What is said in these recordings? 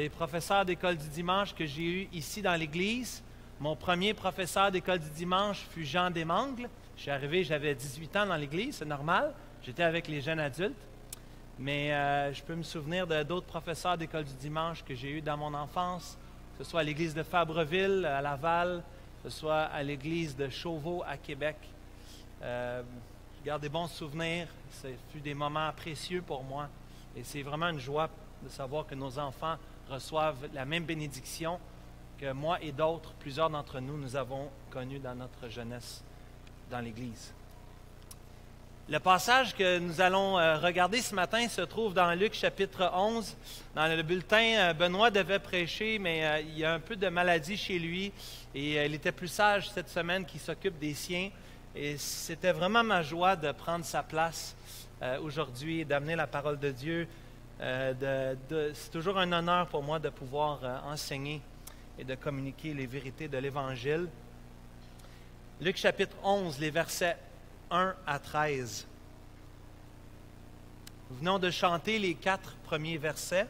des professeurs d'école du dimanche que j'ai eus ici dans l'Église. Mon premier professeur d'école du dimanche fut Jean Desmangles. Je suis arrivé, j'avais 18 ans dans l'Église, c'est normal. J'étais avec les jeunes adultes. Mais je peux me souvenir d'autres professeurs d'école du dimanche que j'ai eus dans mon enfance, que ce soit à l'Église de Fabreville, à Laval, que ce soit à l'Église de Chauveau, à Québec. Je garde des bons souvenirs. Ce fut des moments précieux pour moi. Et c'est vraiment une joie de savoir que nos enfants reçoivent la même bénédiction que moi et d'autres, plusieurs d'entre nous, nous avons connu dans notre jeunesse dans l'Église. Le passage que nous allons regarder ce matin se trouve dans Luc chapitre 11. Dans le bulletin, Benoît devait prêcher, mais il y a un peu de maladie chez lui et il était plus sage cette semaine qu'il s'occupe des siens. Et c'était vraiment ma joie de prendre sa place aujourd'hui, d'amener la parole de Dieu. C'est toujours un honneur pour moi de pouvoir enseigner et de communiquer les vérités de l'Évangile. Luc chapitre 11, les versets 1 à 13. Nous venons de chanter les 4 premiers versets.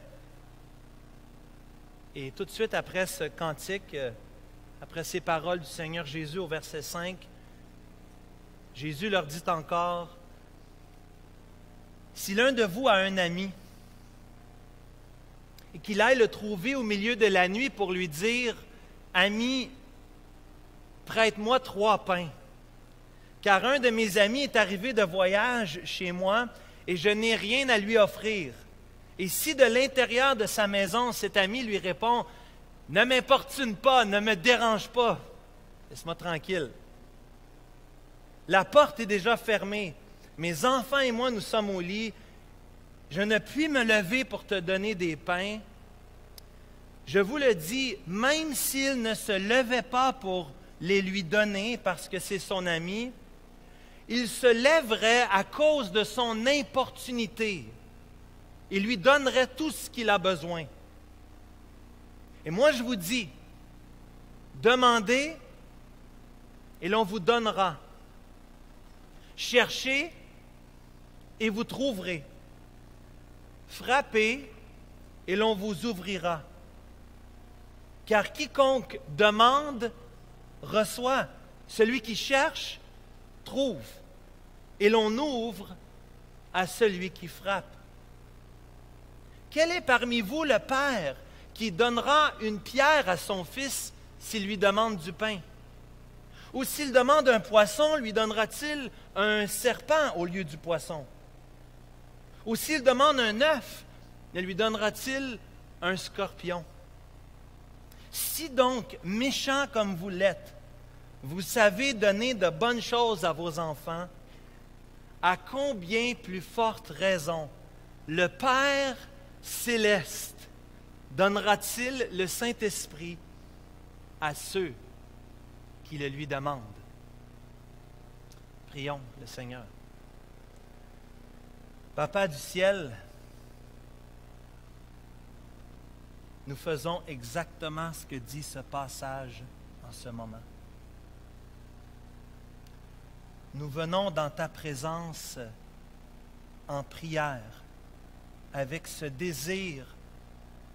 Et tout de suite après ce cantique, après ces paroles du Seigneur Jésus au verset 5, Jésus leur dit encore, « Si l'un de vous a un ami, et qu'il aille le trouver au milieu de la nuit pour lui dire, « Ami, prête-moi 3 pains. Car un de mes amis est arrivé de voyage chez moi et je n'ai rien à lui offrir. Et si de l'intérieur de sa maison, cet ami lui répond, « Ne m'importune pas, ne me dérange pas, laisse-moi tranquille. La porte est déjà fermée, mes enfants et moi nous sommes au lit, je ne puis me lever pour te donner des pains. Je vous le dis, même s'il ne se levait pas pour les lui donner parce que c'est son ami, il se lèverait à cause de son importunité et lui donnerait tout ce qu'il a besoin. Et moi je vous dis, demandez et l'on vous donnera. Cherchez et vous trouverez. Frappez et l'on vous ouvrira. Car quiconque demande, reçoit. Celui qui cherche, trouve. Et l'on ouvre à celui qui frappe. Quel est parmi vous le père qui donnera une pierre à son fils s'il lui demande du pain? Ou s'il demande un poisson, lui donnera-t-il un serpent au lieu du poisson? Ou s'il demande un œuf, ne lui donnera-t-il un scorpion? Si donc, méchants comme vous l'êtes, vous savez donner de bonnes choses à vos enfants, à combien plus forte raison le Père céleste donnera-t-il le Saint-Esprit à ceux qui le lui demandent? Prions le Seigneur. Papa du ciel, nous faisons exactement ce que dit ce passage en ce moment. Nous venons dans ta présence en prière avec ce désir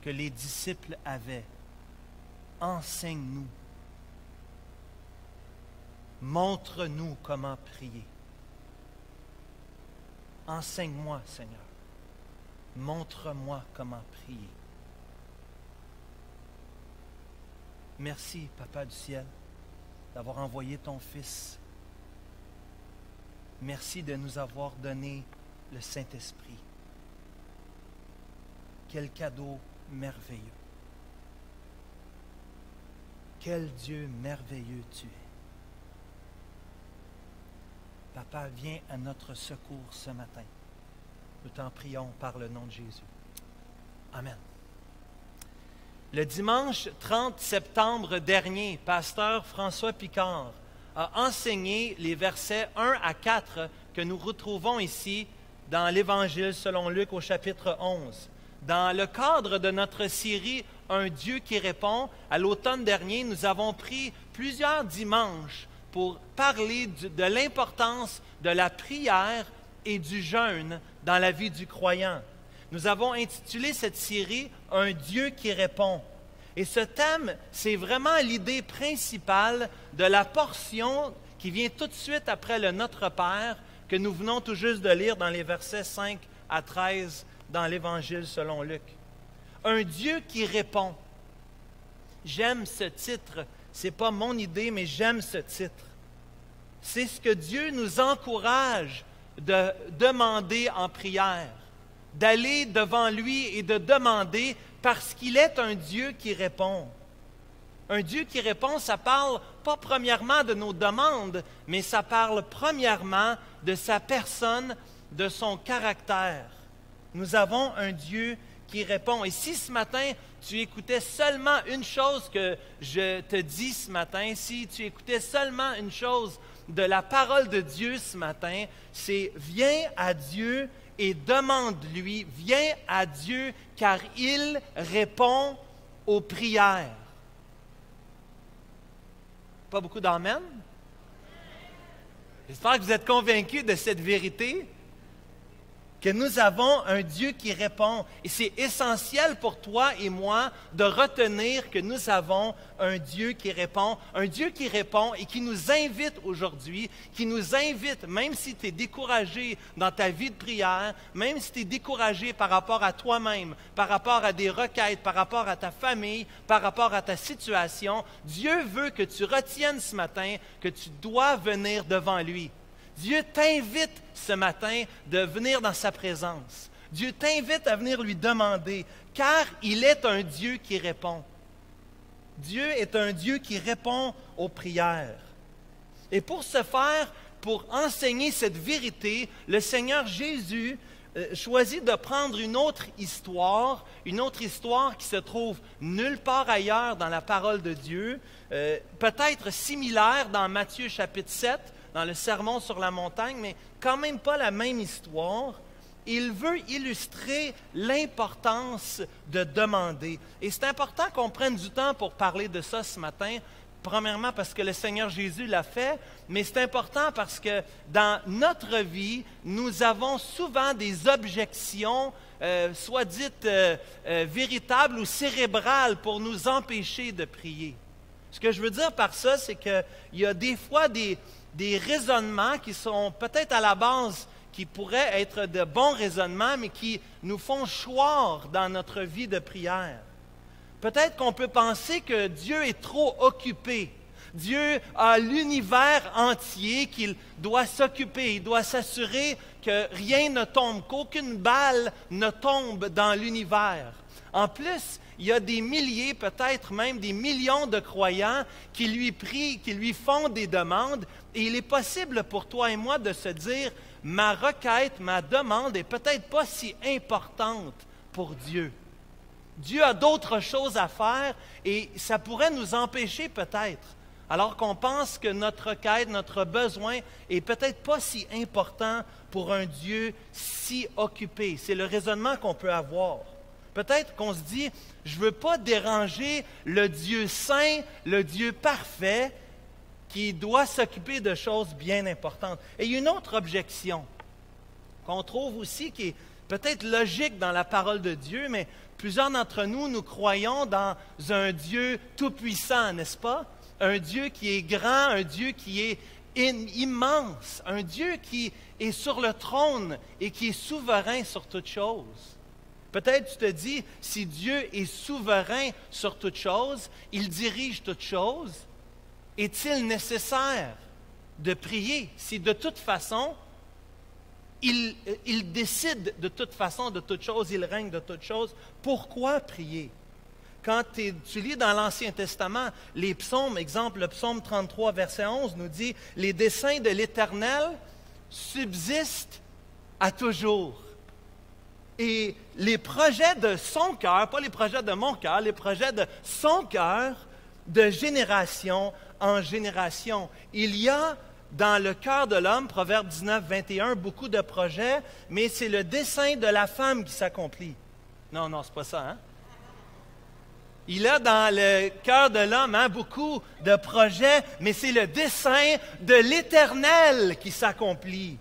que les disciples avaient. Enseigne-nous. Montre-nous comment prier. Enseigne-moi, Seigneur. Montre-moi comment prier. Merci, Papa du ciel, d'avoir envoyé ton Fils. Merci de nous avoir donné le Saint-Esprit. Quel cadeau merveilleux. Quel Dieu merveilleux tu es. Papa, viens à notre secours ce matin. Nous t'en prions par le nom de Jésus. Amen. Le dimanche 30 septembre dernier, pasteur François Picard a enseigné les versets 1 à 4 que nous retrouvons ici dans l'Évangile selon Luc au chapitre 11. Dans le cadre de notre série « Un Dieu qui répond », à l'automne dernier, nous avons pris plusieurs dimanches pour parler de l'importance de la prière et du jeûne dans la vie du croyant. Nous avons intitulé cette série « Un Dieu qui répond ». Et ce thème, c'est vraiment l'idée principale de la portion qui vient tout de suite après le Notre Père que nous venons tout juste de lire dans les versets 5 à 13 dans l'Évangile selon Luc. Un Dieu qui répond. J'aime ce titre. Ce n'est pas mon idée, mais j'aime ce titre. C'est ce que Dieu nous encourage de demander en prière, d'aller devant lui et de demander parce qu'il est un Dieu qui répond. Un Dieu qui répond, ça parle pas premièrement de nos demandes, mais ça parle premièrement de sa personne, de son caractère. Nous avons un Dieu qui répond. Et si ce matin, tu écoutais seulement une chose que je te dis ce matin, si tu écoutais seulement une chose de la parole de Dieu ce matin, c'est « Viens à Dieu et demande-lui, viens à Dieu car il répond aux prières. » Pas beaucoup d'amen? J'espère que vous êtes convaincus de cette vérité, que nous avons un Dieu qui répond. Et c'est essentiel pour toi et moi de retenir que nous avons un Dieu qui répond et qui nous invite aujourd'hui, qui nous invite, même si tu es découragé dans ta vie de prière, même si tu es découragé par rapport à toi-même, par rapport à des requêtes, par rapport à ta famille, par rapport à ta situation, Dieu veut que tu retiennes ce matin que tu dois venir devant lui. Dieu t'invite ce matin de venir dans sa présence. Dieu t'invite à venir lui demander, car il est un Dieu qui répond. Dieu est un Dieu qui répond aux prières. Et pour ce faire, pour enseigner cette vérité, le Seigneur Jésus choisit de prendre une autre histoire qui se trouve nulle part ailleurs dans la parole de Dieu, peut-être similaire dans Matthieu chapitre 7, dans le Sermon sur la montagne, mais quand même pas la même histoire. Il veut illustrer l'importance de demander. Et c'est important qu'on prenne du temps pour parler de ça ce matin. Premièrement, parce que le Seigneur Jésus l'a fait, mais c'est important parce que dans notre vie, nous avons souvent des objections, soit dites véritables ou cérébrales, pour nous empêcher de prier. Ce que je veux dire par ça, c'est qu'il y a des fois des raisonnements qui sont peut-être à la base, qui pourraient être de bons raisonnements, mais qui nous font choir dans notre vie de prière. Peut-être qu'on peut penser que Dieu est trop occupé. Dieu a l'univers entier qu'il doit s'occuper. Il doit s'assurer que rien ne tombe, qu'aucune balle ne tombe dans l'univers. En plus, il y a des milliers, peut-être même des millions de croyants qui lui prient, qui lui font des demandes. Et il est possible pour toi et moi de se dire, ma requête, ma demande est peut-être pas si importante pour Dieu. Dieu a d'autres choses à faire et ça pourrait nous empêcher peut-être, alors qu'on pense que notre requête, notre besoin est peut-être pas si important pour un Dieu si occupé. C'est le raisonnement qu'on peut avoir. Peut-être qu'on se dit, je ne veux pas déranger le Dieu saint, le Dieu parfait, qui doit s'occuper de choses bien importantes. Et il y a une autre objection qu'on trouve aussi qui est peut-être logique dans la parole de Dieu, mais plusieurs d'entre nous, nous croyons dans un Dieu tout-puissant, n'est-ce pas? Un Dieu qui est grand, un Dieu qui est immense, un Dieu qui est sur le trône et qui est souverain sur toutes choses. Peut-être tu te dis, si Dieu est souverain sur toutes choses, il dirige toutes choses, est-il nécessaire de prier si de toute façon, il décide de toute façon de toutes choses, il règne de toutes choses, pourquoi prier? Quand tu lis dans l'Ancien Testament, les psaumes, exemple le psaume 33, verset 11, nous dit « Les desseins de l'Éternel subsistent à toujours. » Et les projets de son cœur, pas les projets de mon cœur, les projets de son cœur, de génération en génération. Il y a dans le cœur de l'homme, Proverbe 19, 21, beaucoup de projets, mais c'est le dessein de la femme qui s'accomplit. Non, c'est pas ça, hein? Il y a dans le cœur de l'homme beaucoup de projets, mais c'est le dessein de l'Éternel qui s'accomplit.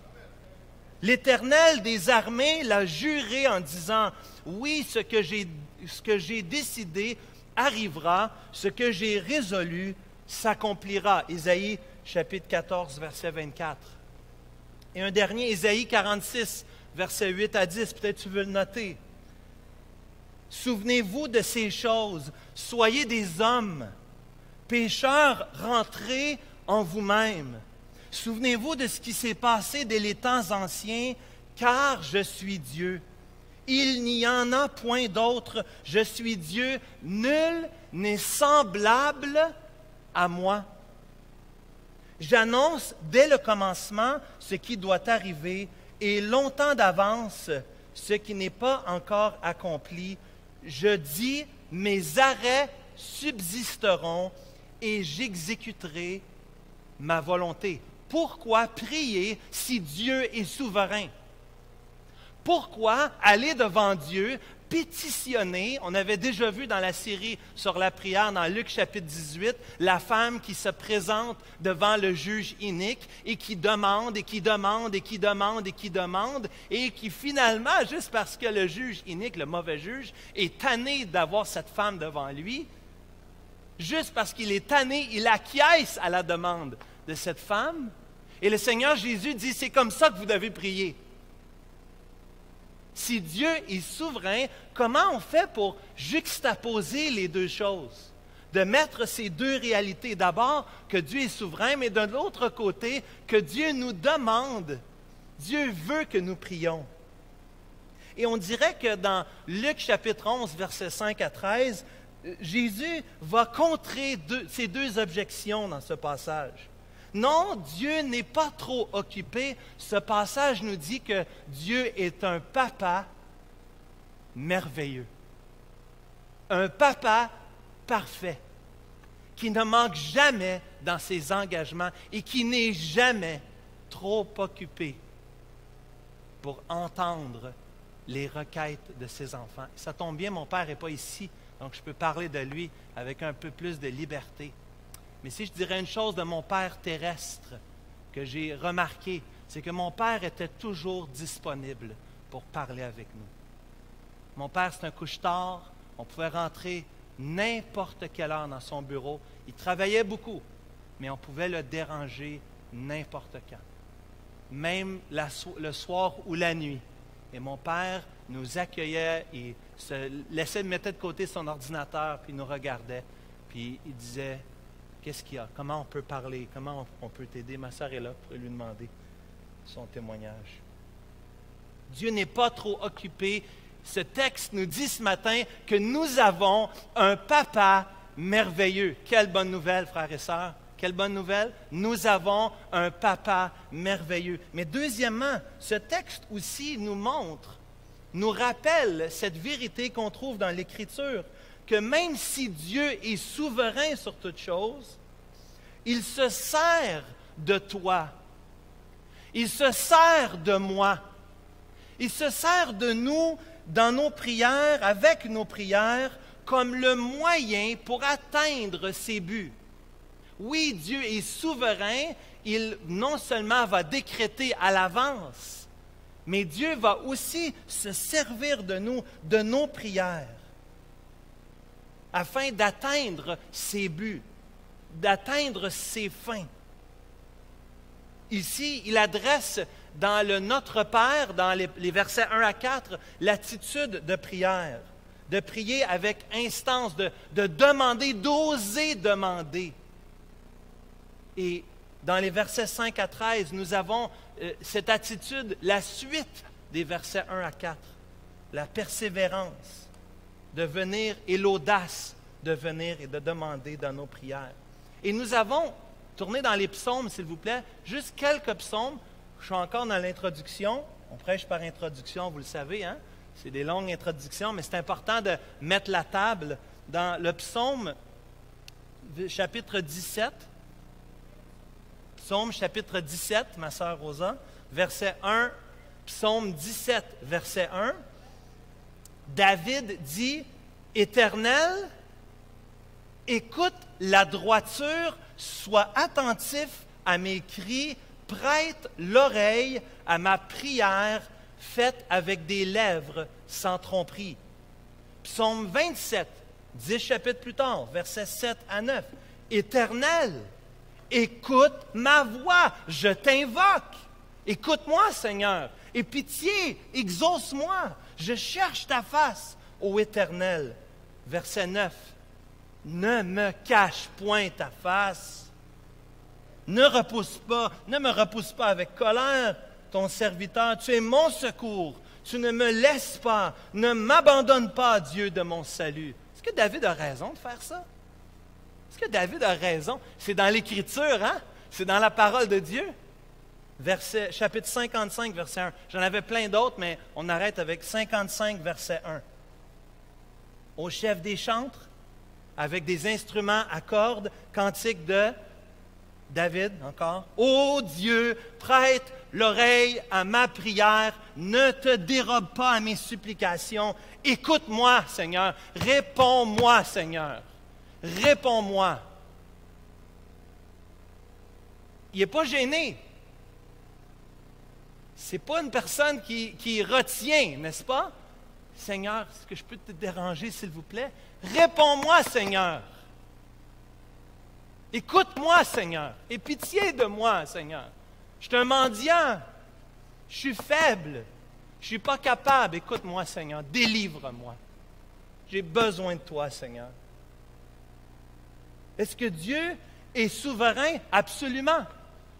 L'Éternel des armées l'a juré en disant, « Oui, ce que j'ai décidé arrivera, ce que j'ai résolu s'accomplira. » Ésaïe chapitre 14, verset 24. Et un dernier, Ésaïe 46, verset 8 à 10, peut-être tu veux le noter. « Souvenez-vous de ces choses, soyez des hommes, pécheurs, rentrez en vous-même. Souvenez-vous de ce qui s'est passé dès les temps anciens, car je suis Dieu. Il n'y en a point d'autre, je suis Dieu, nul n'est semblable à moi. J'annonce dès le commencement ce qui doit arriver et longtemps d'avance ce qui n'est pas encore accompli. Je dis, mes arrêts subsisteront et j'exécuterai ma volonté. » Pourquoi prier si Dieu est souverain? Pourquoi aller devant Dieu, pétitionner? On avait déjà vu dans la série sur la prière, dans Luc chapitre 18, la femme qui se présente devant le juge inique et qui demande, et qui demande, et qui demande, et qui demande, et qui finalement, juste parce que le juge inique, le mauvais juge, est tanné d'avoir cette femme devant lui, juste parce qu'il est tanné, il acquiesce à la demande de cette femme. Et le Seigneur Jésus dit, c'est comme ça que vous devez prier. Si Dieu est souverain, comment on fait pour juxtaposer les deux choses? De mettre ces deux réalités. D'abord, que Dieu est souverain, mais de l'autre côté, que Dieu nous demande. Dieu veut que nous prions. Et on dirait que dans Luc chapitre 11, versets 5 à 13, Jésus va contrer ces deux objections dans ce passage. Non, Dieu n'est pas trop occupé. Ce passage nous dit que Dieu est un papa merveilleux. Un papa parfait, qui ne manque jamais dans ses engagements et qui n'est jamais trop occupé pour entendre les requêtes de ses enfants. Ça tombe bien, mon père n'est pas ici. Donc, je peux parler de lui avec un peu plus de liberté. Mais si je dirais une chose de mon père terrestre que j'ai remarqué, c'est que mon père était toujours disponible pour parler avec nous. Mon père, c'est un couche-tard. On pouvait rentrer n'importe quelle heure dans son bureau. Il travaillait beaucoup, mais on pouvait le déranger n'importe quand. Même le soir ou la nuit. Et mon père nous accueillait et se laissait mettre de côté son ordinateur, puis nous regardait. Puis il disait, qu'est-ce qu'il y a? Comment on peut parler? Comment on peut t'aider? Ma sœur est là pour lui demander son témoignage. Dieu n'est pas trop occupé. Ce texte nous dit ce matin que nous avons un papa merveilleux. Quelle bonne nouvelle, frères et sœurs! Quelle bonne nouvelle! Nous avons un papa merveilleux. Mais deuxièmement, ce texte aussi nous rappelle cette vérité qu'on trouve dans l'Écriture, que même si Dieu est souverain sur toutes choses, il se sert de toi. Il se sert de moi. Il se sert de nous dans nos prières, avec nos prières, comme le moyen pour atteindre ses buts. Oui, Dieu est souverain, il non seulement va décréter à l'avance, mais Dieu va aussi se servir de nous, de nos prières, afin d'atteindre ses buts, d'atteindre ses fins. Ici, il adresse dans le Notre Père, dans les versets 1 à 4, l'attitude de prière, de prier avec instance, de demander, d'oser demander. Et dans les versets 5 à 13, nous avons cette attitude, la suite des versets 1 à 4, la persévérance de venir et l'audace de venir et de demander dans nos prières. Et nous avons tourné dans les psaumes, s'il vous plaît, juste quelques psaumes. Je suis encore dans l'introduction. On prêche par introduction, vous le savez, hein? C'est des longues introductions, mais c'est important de mettre la table dans le psaume chapitre 17. Psaume chapitre 17, ma sœur Rosa, verset 1, psaume 17, verset 1. David dit, « Éternel, écoute la droiture, sois attentif à mes cris, prête l'oreille à ma prière faite avec des lèvres sans tromperie. Psaume 27, 10 chapitres plus tard, versets 7 à 9. Éternel, écoute ma voix, je t'invoque. Écoute-moi, Seigneur, et pitié, exauce-moi. Je cherche ta face, ô Éternel. Verset 9. Ne me cache point ta face. Ne me repousse pas avec colère, ton serviteur. Tu es mon secours. Tu ne me laisses pas. Ne m'abandonne pas, Dieu de mon salut. Est-ce que David a raison de faire ça? Est-ce que David a raison? C'est dans l'Écriture, hein? C'est dans la parole de Dieu. Chapitre 55, verset 1. J'en avais plein d'autres, mais on arrête avec 55, verset 1. Au chef des chantres, avec des instruments à cordes, cantique de David, encore. Ô Dieu, prête l'oreille à ma prière, ne te dérobe pas à mes supplications. Écoute-moi, Seigneur. Réponds-moi, Seigneur. Réponds-moi. Il n'est pas gêné. Ce n'est pas une personne qui retient, n'est-ce pas? Seigneur, est-ce que je peux te déranger, s'il vous plaît? Réponds-moi, Seigneur. Écoute-moi, Seigneur. Aie pitié de moi, Seigneur. Je suis un mendiant. Je suis faible. Je ne suis pas capable. Écoute-moi, Seigneur. Délivre-moi. J'ai besoin de toi, Seigneur. Est-ce que Dieu est souverain? Absolument.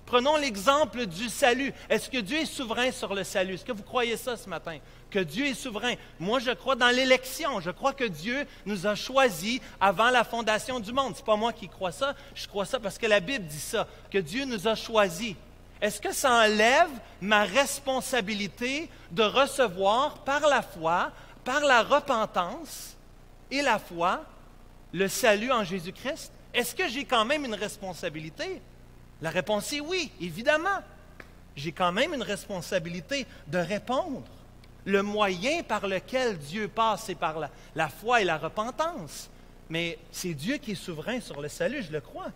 Prenons l'exemple du salut. Est-ce que Dieu est souverain sur le salut? Est-ce que vous croyez ça ce matin? Que Dieu est souverain. Moi, je crois dans l'élection. Je crois que Dieu nous a choisis avant la fondation du monde. Ce n'est pas moi qui crois ça. Je crois ça parce que la Bible dit ça, que Dieu nous a choisis. Est-ce que ça enlève ma responsabilité de recevoir par la foi, par la repentance et la foi, le salut en Jésus-Christ? Est-ce que j'ai quand même une responsabilité? La réponse est oui, évidemment. J'ai quand même une responsabilité de répondre. Le moyen par lequel Dieu passe, c'est par la foi et la repentance. Mais c'est Dieu qui est souverain sur le salut, je le crois.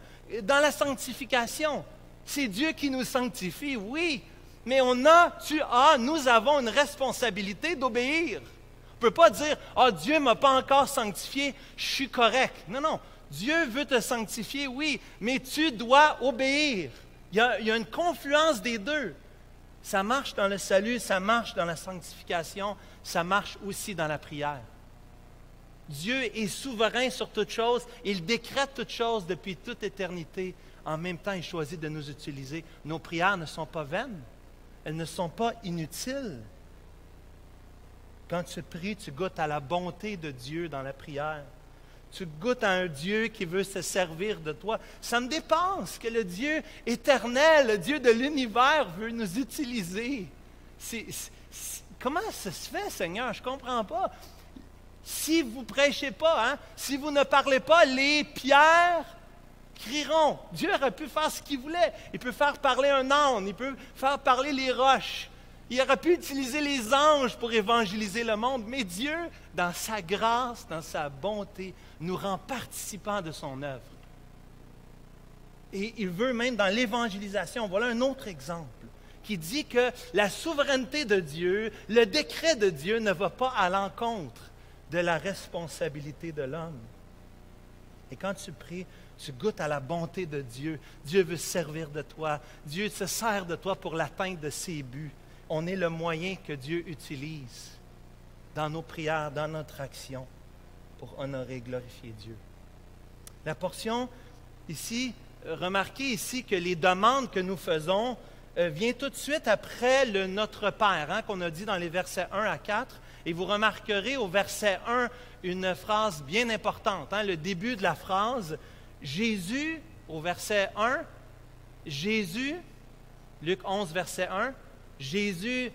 Dans la sanctification, c'est Dieu qui nous sanctifie, oui. Mais nous avons une responsabilité d'obéir. On ne peut pas dire, Dieu ne m'a pas encore sanctifié, je suis correct. Non, non. Dieu veut te sanctifier, oui, mais tu dois obéir. Il y a une confluence des deux. Ça marche dans le salut, ça marche dans la sanctification, ça marche aussi dans la prière. Dieu est souverain sur toutes choses, il décrète toutes choses depuis toute éternité. En même temps, il choisit de nous utiliser. Nos prières ne sont pas vaines, elles ne sont pas inutiles. Quand tu pries, tu goûtes à la bonté de Dieu dans la prière. Tu goûtes à un Dieu qui veut se servir de toi. Ça me dépasse que le Dieu éternel, le Dieu de l'univers veut nous utiliser. Comment ça se fait, Seigneur? Je ne comprends pas. Si vous ne prêchez pas, si vous ne parlez pas, les pierres crieront. Dieu aurait pu faire ce qu'il voulait. Il peut faire parler un âne, il peut faire parler les roches. Il aurait pu utiliser les anges pour évangéliser le monde, mais Dieu, dans sa grâce, dans sa bonté, nous rend participants de son œuvre. Et il veut même dans l'évangélisation, voilà un autre exemple, qui dit que la souveraineté de Dieu, le décret de Dieu ne va pas à l'encontre de la responsabilité de l'homme. Et quand tu pries, tu goûtes à la bonté de Dieu. Dieu veut se servir de toi. Dieu se sert de toi pour l'atteinte de ses buts. On est le moyen que Dieu utilise dans nos prières, dans notre action, pour honorer et glorifier Dieu. La portion ici, remarquez ici que les demandes que nous faisons viennent tout de suite après le Notre Père, qu'on a dit dans les versets 1 à 4. Et vous remarquerez au verset 1 une phrase bien importante, le début de la phrase. Jésus, au verset 1, Jésus, Luc 11, verset 1, Jésus,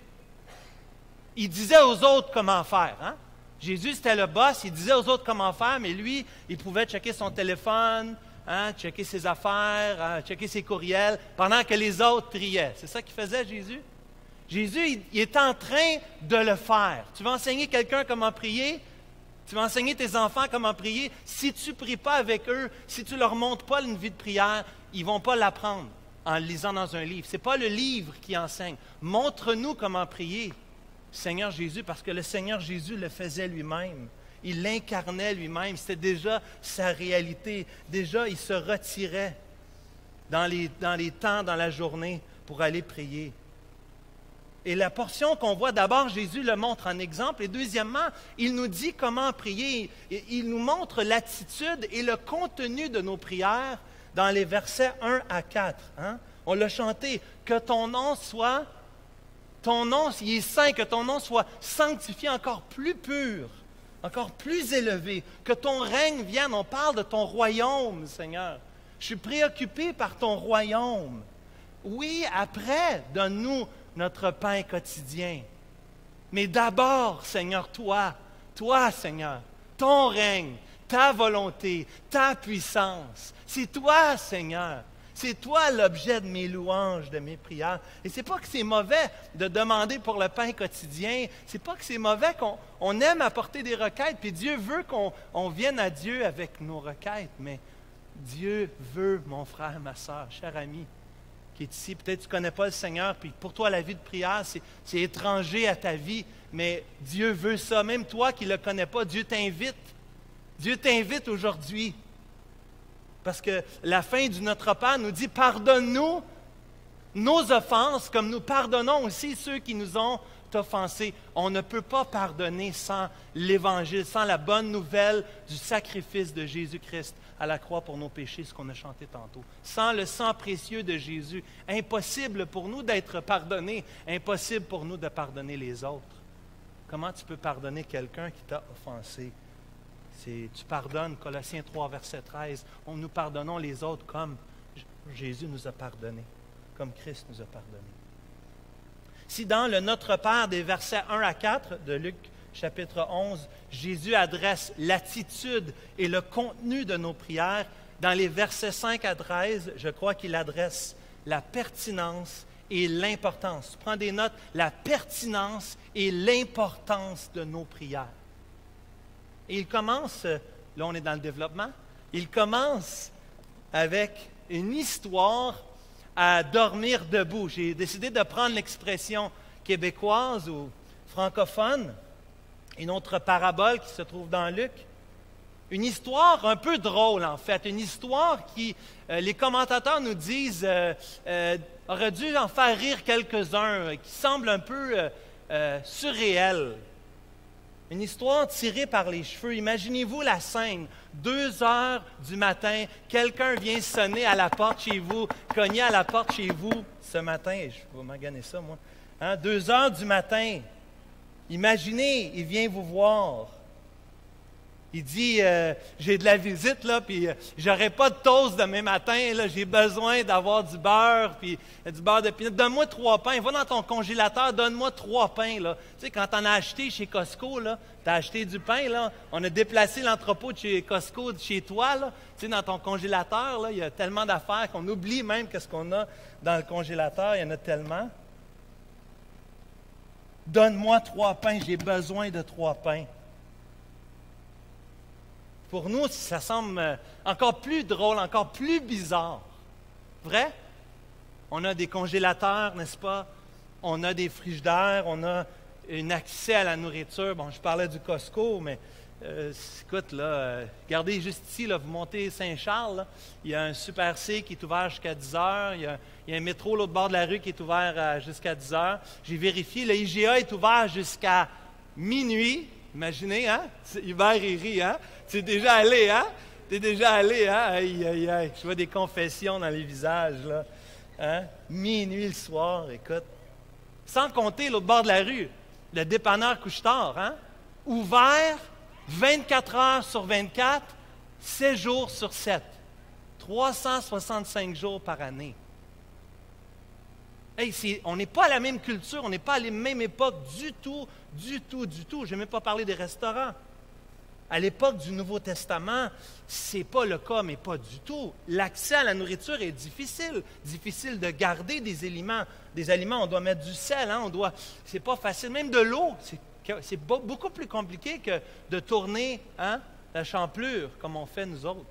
il disait aux autres comment faire. Jésus, c'était le boss, il disait aux autres comment faire, mais lui, il pouvait checker son téléphone, checker ses affaires, checker ses courriels, pendant que les autres priaient. C'est ça qu'il faisait, Jésus? Jésus, il est en train de le faire. Tu vas enseigner quelqu'un comment prier, tu vas enseigner tes enfants comment prier. Si tu ne pries pas avec eux, si tu ne leur montres pas une vie de prière, ils ne vont pas l'apprendre. en lisant dans un livre. Ce n'est pas le livre qui enseigne. Montre-nous comment prier, Seigneur Jésus, parce que le Seigneur Jésus le faisait lui-même. Il l'incarnait lui-même. C'était déjà sa réalité. Déjà, il se retirait dans les temps, dans la journée, pour aller prier. Et la portion qu'on voit, d'abord, Jésus le montre en exemple. Et deuxièmement, il nous dit comment prier. Il nous montre l'attitude et le contenu de nos prières dans les versets 1 à 4. Hein? On l'a chanté. Que ton nom soit, il est saint, que ton nom soit sanctifié encore plus pur, encore plus élevé. Que ton règne vienne. On parle de ton royaume, Seigneur. Je suis préoccupé par ton royaume. Oui, après, donne-nous notre pain quotidien. Mais d'abord, Seigneur, toi, Seigneur, ton règne, ta volonté, ta puissance. C'est toi, Seigneur. C'est toi l'objet de mes louanges, de mes prières. Et c'est pas que c'est mauvais de demander pour le pain quotidien. C'est pas que c'est mauvais qu'on aime apporter des requêtes. Puis Dieu veut qu'on vienne à Dieu avec nos requêtes. Mais Dieu veut, mon frère, ma soeur, cher ami, qui est ici, peut-être tu ne connais pas le Seigneur, puis pour toi, la vie de prière, c'est étranger à ta vie, mais Dieu veut ça. Même toi qui ne le connais pas, Dieu t'invite. Dieu t'invite aujourd'hui. Parce que la fin du Notre Père nous dit, pardonne-nous nos offenses, comme nous pardonnons aussi ceux qui nous ont offensés. On ne peut pas pardonner sans l'Évangile, sans la bonne nouvelle du sacrifice de Jésus-Christ à la croix pour nos péchés, ce qu'on a chanté tantôt. Sans le sang précieux de Jésus, impossible pour nous d'être pardonnés, impossible pour nous de pardonner les autres. Comment tu peux pardonner quelqu'un qui t'a offensé? Tu pardonnes, Colossiens 3, verset 13, nous pardonnons les autres comme Jésus nous a pardonné, comme Christ nous a pardonné. Si dans le Notre Père des versets 1 à 4 de Luc chapitre 11, Jésus adresse l'attitude et le contenu de nos prières, dans les versets 5 à 13, je crois qu'il adresse la pertinence et l'importance. Prends des notes, la pertinence et l'importance de nos prières. Et il commence, là on est dans le développement, il commence avec une histoire à dormir debout. J'ai décidé de prendre l'expression québécoise ou francophone, une autre parabole qui se trouve dans Luc. Une histoire un peu drôle, en fait. Une histoire qui, les commentateurs nous disent, aurait dû en faire rire quelques-uns, qui semble un peu surréelle. Une histoire tirée par les cheveux. Imaginez-vous la scène. 2 heures du matin, quelqu'un vient sonner à la porte chez vous, cogner à la porte chez vous ce matin. Je vais maganer ça, moi. 2 heures du matin. Imaginez, il vient vous voir. Il dit, j'ai de la visite, là, puis j'aurai pas de toast demain matin, là, j'ai besoin d'avoir du beurre, puis du beurre de pinot. Donne-moi 3 pains. Va dans ton congélateur, donne-moi 3 pains, là. Tu sais, quand t'en as acheté chez Costco, là, t'as acheté du pain, là, on a déplacé l'entrepôt de chez Costco, de chez toi, là. Tu sais, dans ton congélateur, là, il y a tellement d'affaires qu'on oublie même qu'est-ce qu'on a dans le congélateur, il y en a tellement. Donne-moi 3 pains, j'ai besoin de 3 pains. Pour nous, ça semble encore plus drôle, encore plus bizarre. Vrai? On a des congélateurs, n'est-ce pas? On a des frigidaires, on a un accès à la nourriture. Bon, je parlais du Costco, mais écoute, là, regardez juste ici, là, vous montez Saint-Charles, là, il y a un Super C qui est ouvert jusqu'à 10 heures, il y a un métro l'autre bord de la rue qui est ouvert jusqu'à 10 heures. J'ai vérifié, le IGA est ouvert jusqu'à minuit. Imaginez, hein? Hubert et rit, hein? Tu es déjà allé, hein? Tu es déjà allé, hein? Aïe, aïe, aïe. Je vois des confessions dans les visages, là. Hein? Minuit le soir, écoute. Sans compter l'autre bord de la rue, le dépanneur couche-tard, hein? Ouvert 24 heures sur 24, 7 jours sur 7. 365 jours par année. Hey, on n'est pas à la même culture, on n'est pas à la même époque du tout. Je n'ai même pas parlé des restaurants. À l'époque du Nouveau Testament, ce n'est pas le cas, mais pas du tout. L'accès à la nourriture est difficile. Difficile de garder des aliments. Des aliments, on doit mettre du sel, hein, c'est pas facile. Même de l'eau, c'est beaucoup plus compliqué que de tourner, hein, la champlure, comme on fait nous autres.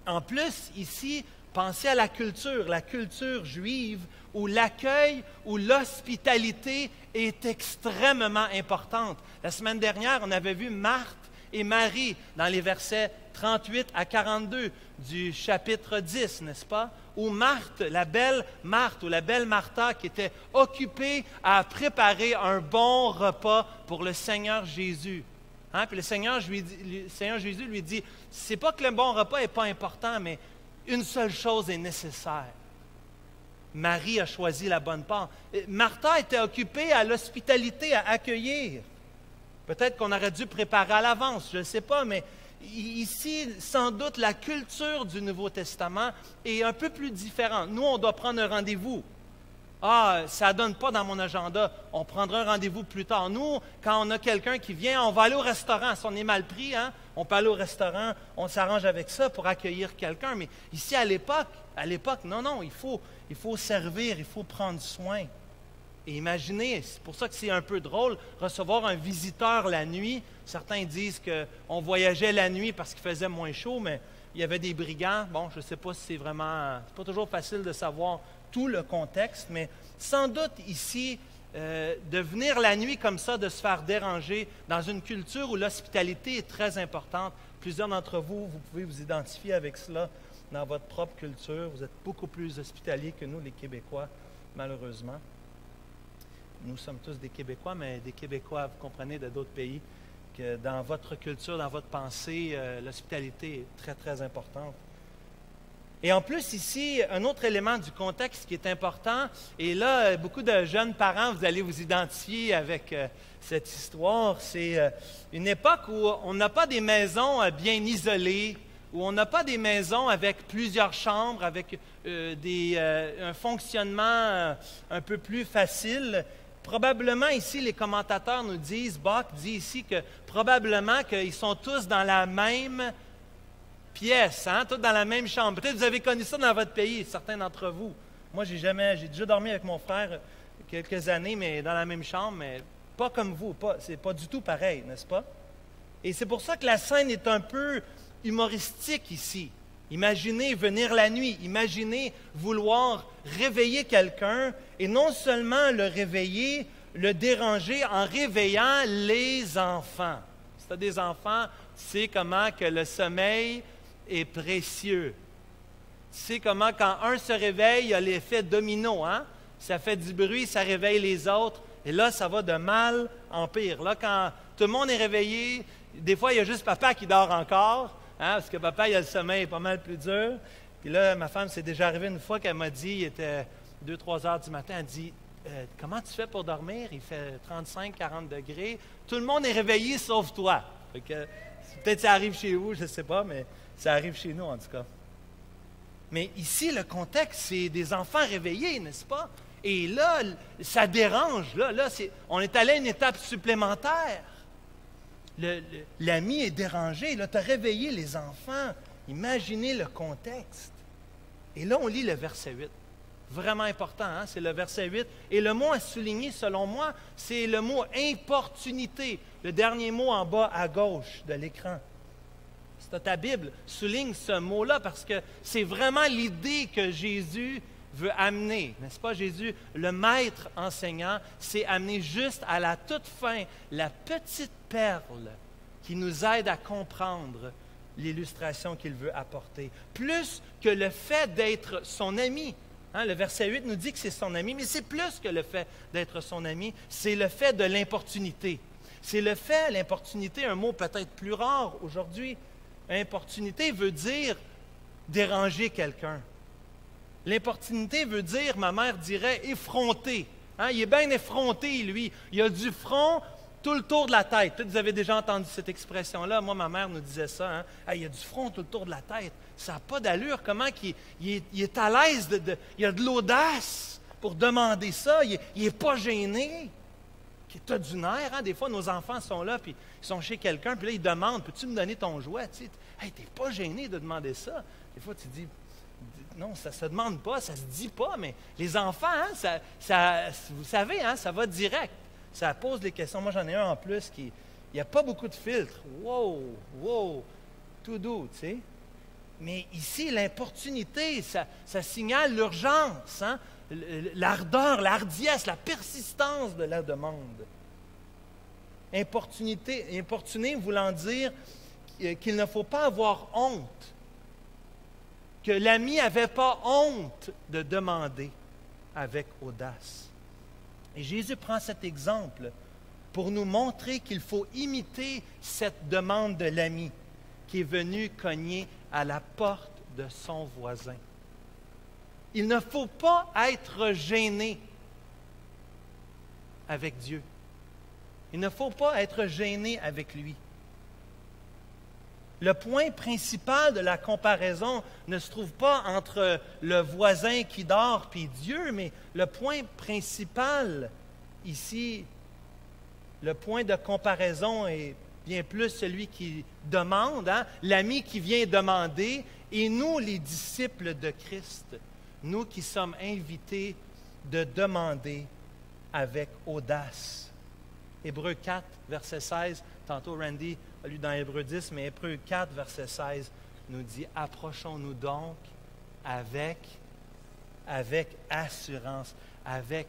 En plus, ici, Pensez à la culture juive, où l'accueil, où l'hospitalité est extrêmement importante. La semaine dernière, on avait vu Marthe et Marie dans les versets 38 à 42 du chapitre 10, n'est-ce pas? Où Marthe, la belle Marthe ou la belle Martha, qui était occupée à préparer un bon repas pour le Seigneur Jésus. Hein? Puis le Seigneur Jésus lui dit, c'est pas que le bon repas n'est pas important, mais une seule chose est nécessaire. Marie a choisi la bonne part. Martha était occupée à l'hospitalité, à accueillir. Peut-être qu'on aurait dû préparer à l'avance, je ne sais pas, mais ici, sans doute, la culture du Nouveau Testament est un peu plus différente. Nous, on doit prendre un rendez-vous. Ah, ça ne donne pas dans mon agenda, on prendra un rendez-vous plus tard. Nous, quand on a quelqu'un qui vient, on va aller au restaurant. Si on est mal pris, hein, on peut aller au restaurant, on s'arrange avec ça pour accueillir quelqu'un. Mais ici, à l'époque, non, il faut servir, il faut prendre soin. Et imaginez, c'est pour ça que c'est un peu drôle, recevoir un visiteur la nuit. Certains disent qu'on voyageait la nuit parce qu'il faisait moins chaud, mais il y avait des brigands. Bon, je ne sais pas si c'est vraiment... C'est pas toujours facile de savoir tout le contexte, mais sans doute ici, de venir la nuit comme ça, de se faire déranger dans une culture où l'hospitalité est très importante. Plusieurs d'entre vous, vous pouvez vous identifier avec cela dans votre propre culture. Vous êtes beaucoup plus hospitaliers que nous, les Québécois, malheureusement. Nous sommes tous des Québécois, mais des Québécois, vous comprenez, de d'autres pays, que dans votre culture, dans votre pensée, l'hospitalité est très, très importante. Et en plus, ici, un autre élément du contexte qui est important, et là, beaucoup de jeunes parents, vous allez vous identifier avec cette histoire, c'est une époque où on n'a pas des maisons bien isolées, où on n'a pas des maisons avec plusieurs chambres, avec un fonctionnement un peu plus facile. Probablement ici, les commentateurs nous disent, Bach dit ici que probablement qu'ils sont tous dans la même pièce, hein, tous dans la même chambre. Peut-être que vous avez connu ça dans votre pays, certains d'entre vous. Moi, j'ai déjà dormi avec mon frère quelques années, mais dans la même chambre, mais pas comme vous. C'est pas du tout pareil, n'est-ce pas? Et c'est pour ça que la scène est un peu humoristique ici. Imaginez venir la nuit, imaginez vouloir réveiller quelqu'un et non seulement le réveiller, le déranger en réveillant les enfants. Si tu as des enfants, tu sais comment que le sommeil est précieux. Tu sais comment quand un se réveille, il y a l'effet domino, hein? Ça fait du bruit, ça réveille les autres, et là, ça va de mal en pire. Là, quand tout le monde est réveillé, des fois, il y a juste papa qui dort encore, hein, parce que papa, il a le sommeil pas mal plus dur. Puis là, ma femme, c'est déjà arrivé une fois qu'elle m'a dit, il était 2-3 heures du matin, elle dit, comment tu fais pour dormir? Il fait 35-40 degrés. Tout le monde est réveillé sauf toi. Fait que, peut-être ça arrive chez vous, je ne sais pas, mais ça arrive chez nous en tout cas. Mais ici, le contexte, c'est des enfants réveillés, n'est-ce pas? Et là, ça dérange. Là, on est allé à une étape supplémentaire. L'ami est dérangé. Là, tu as réveillé les enfants. Imaginez le contexte. Et là, on lit le verset 8. Vraiment important, hein? C'est le verset 8. Et le mot à souligner, selon moi, c'est le mot importunité. Le dernier mot en bas à gauche de l'écran. C'est ta Bible. Souligne ce mot-là parce que c'est vraiment l'idée que Jésus veut amener. N'est-ce pas, Jésus, le maître enseignant, c'est amener juste à la toute fin la petite perle qui nous aide à comprendre l'illustration qu'il veut apporter. Plus que le fait d'être son ami. Hein, le verset 8 nous dit que c'est son ami, mais c'est plus que le fait d'être son ami, c'est le fait de l'importunité. C'est le fait, l'importunité, un mot peut-être plus rare aujourd'hui. Importunité veut dire déranger quelqu'un. L'importunité veut dire, ma mère dirait, effronter. Hein, il est bien effronté, lui. Il a du front tout le tour de la tête. Peut-être vous avez déjà entendu cette expression-là. Moi, ma mère nous disait ça. Hein. Il a du front tout le tour de la tête. Ça n'a pas d'allure. Comment il est à l'aise, il a de l'audace pour demander ça. Il n'est pas gêné. Tu as du nerf. Hein? Des fois, nos enfants sont là, puis ils sont chez quelqu'un, puis là, ils demandent, peux-tu me donner ton jouet? Tu n'es pas gêné de demander ça. Des fois, tu dis, non, ça ne se demande pas, ça ne se dit pas, mais les enfants, hein, vous savez, hein, ça va direct. Ça pose des questions. Moi, j'en ai un en plus il n'y a pas beaucoup de filtres. Wow, tout doux, tu sais. Mais ici, l'importunité, ça signale l'urgence, hein? L'ardeur, la hardiesse, la persistance de la demande. Importuner voulant dire qu'il ne faut pas avoir honte, que l'ami n'avait pas honte de demander avec audace. Et Jésus prend cet exemple pour nous montrer qu'il faut imiter cette demande de l'ami qui est venu cogner à la porte de son voisin. Il ne faut pas être gêné avec Dieu. Il ne faut pas être gêné avec lui. Le point principal de la comparaison ne se trouve pas entre le voisin qui dort et Dieu, mais le point principal ici, le point de comparaison est bien plus celui qui demande, hein? L'ami qui vient demander, et nous, les disciples de Christ, nous qui sommes invités de demander avec audace. Hébreux 4, verset 16, tantôt Randy a lu dans Hébreux 10, mais Hébreux 4, verset 16 nous dit « Approchons-nous donc avec assurance, avec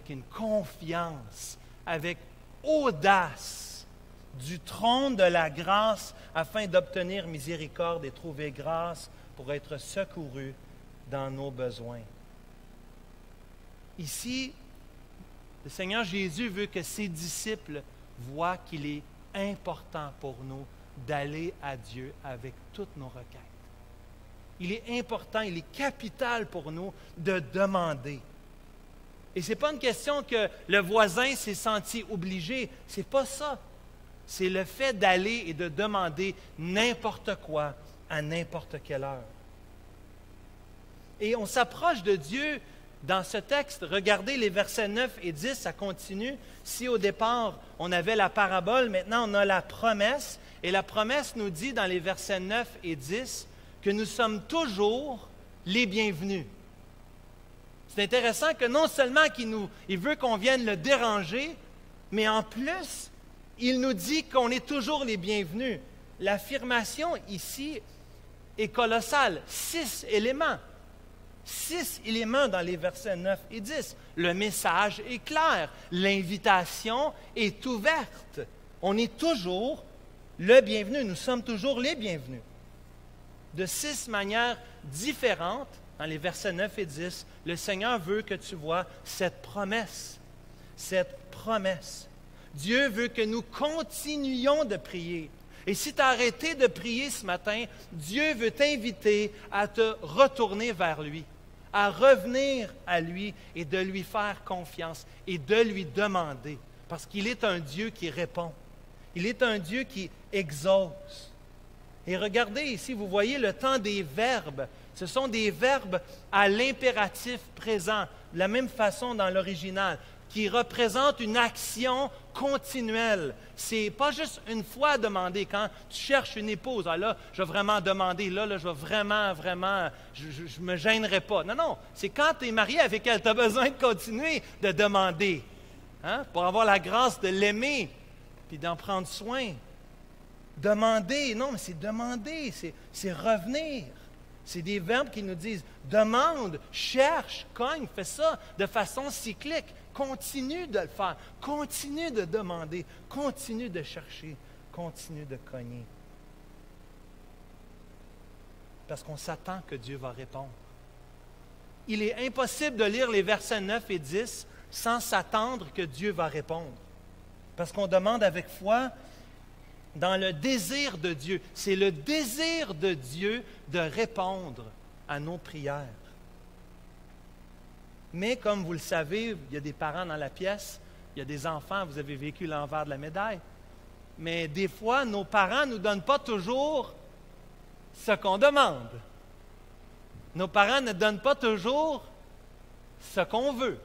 une confiance, avec audace du trône de la grâce afin d'obtenir miséricorde et trouver grâce pour être secourus dans nos besoins. » Ici, le Seigneur Jésus veut que ses disciples voient qu'il est important pour nous d'aller à Dieu avec toutes nos requêtes. Il est important, il est capital pour nous de demander. Et ce n'est pas une question que le voisin s'est senti obligé, ce n'est pas ça. C'est le fait d'aller et de demander n'importe quoi à n'importe quelle heure. Et on s'approche de Dieu dans ce texte. Regardez les versets 9 et 10, ça continue. Si au départ, on avait la parabole, maintenant on a la promesse. Et la promesse nous dit dans les versets 9 et 10 que nous sommes toujours les bienvenus. C'est intéressant que non seulement il veut qu'on vienne le déranger, mais en plus, il nous dit qu'on est toujours les bienvenus. L'affirmation ici est colossale. 6 éléments. 6 éléments dans les versets 9 et 10. Le message est clair. L'invitation est ouverte. On est toujours le bienvenu. Nous sommes toujours les bienvenus. De 6 manières différentes, dans les versets 9 et 10, le Seigneur veut que tu vois cette promesse. Cette promesse. Dieu veut que nous continuions de prier. Et si tu as arrêté de prier ce matin, Dieu veut t'inviter à te retourner vers lui, à revenir à lui et de lui faire confiance et de lui demander. Parce qu'il est un Dieu qui répond. Il est un Dieu qui exauce. Et regardez ici, vous voyez le temps des verbes. Ce sont des verbes à l'impératif présent, de la même façon dans l'original, qui représentent une action continuelle. Ce n'est pas juste une fois demander. Quand tu cherches une épouse, ah là, je vais vraiment demander, là je vais vraiment, je ne me gênerai pas. Non, non, c'est quand tu es marié avec elle, tu as besoin de continuer de demander, hein, pour avoir la grâce de l'aimer, puis d'en prendre soin. Demander, non, mais c'est demander, c'est revenir. C'est des verbes qui nous disent demande, cherche, cogne, fais ça de façon cyclique. Continue de le faire, continue de demander, continue de chercher, continue de cogner. Parce qu'on s'attend que Dieu va répondre. Il est impossible de lire les versets 9 et 10 sans s'attendre que Dieu va répondre. Parce qu'on demande avec foi dans le désir de Dieu. C'est le désir de Dieu de répondre à nos prières. Mais comme vous le savez, il y a des parents dans la pièce, il y a des enfants, vous avez vécu l'envers de la médaille. Mais des fois, nos parents ne nous donnent pas toujours ce qu'on demande. Nos parents ne donnent pas toujours ce qu'on veut.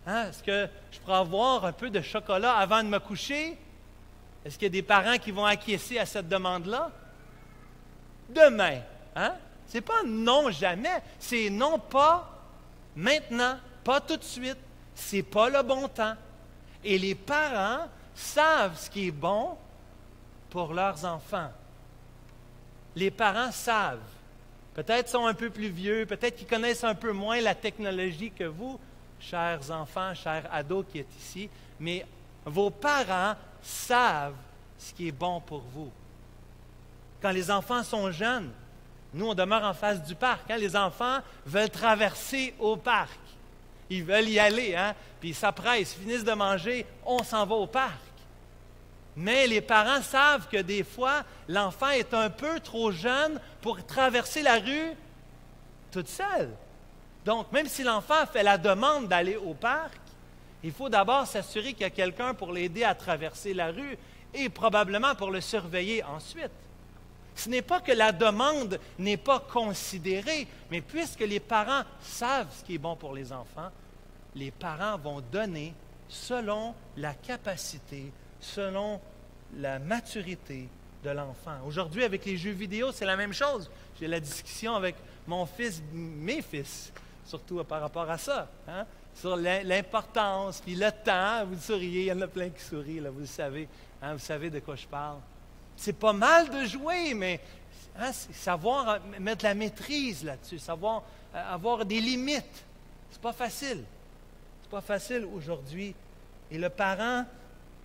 Hein? Est-ce que je pourrais avoir un peu de chocolat avant de me coucher? Est-ce qu'il y a des parents qui vont acquiescer à cette demande-là? Demain. Hein? Ce n'est pas non jamais, c'est non pas maintenant, pas tout de suite, c'est pas le bon temps. Et les parents savent ce qui est bon pour leurs enfants. les parents savent. Peut-être sont un peu plus vieux, peut-être qu'ils connaissent un peu moins la technologie que vous, chers enfants, chers ados qui êtes ici, mais vos parents savent ce qui est bon pour vous. Quand les enfants sont jeunes, nous, on demeure en face du parc. Les enfants veulent traverser au parc. Ils veulent y aller, puis ils s'apprêtent, ils finissent de manger, on s'en va au parc. Mais les parents savent que des fois, l'enfant est un peu trop jeune pour traverser la rue toute seule. Donc, même si l'enfant fait la demande d'aller au parc, il faut d'abord s'assurer qu'il y a quelqu'un pour l'aider à traverser la rue et probablement pour le surveiller ensuite. Ce n'est pas que la demande n'est pas considérée, mais puisque les parents savent ce qui est bon pour les enfants, les parents vont donner selon la capacité, selon la maturité de l'enfant. Aujourd'hui, avec les jeux vidéo, c'est la même chose. J'ai la discussion avec mon fils, mes fils, surtout par rapport à ça, sur l'importance, puis le temps. Vous souriez, il y en a plein qui sourient, là, vous le savez. Vous savez de quoi je parle. C'est pas mal de jouer, mais savoir mettre la maîtrise là-dessus, savoir avoir des limites, c'est pas facile. C'est pas facile aujourd'hui. Et le parent,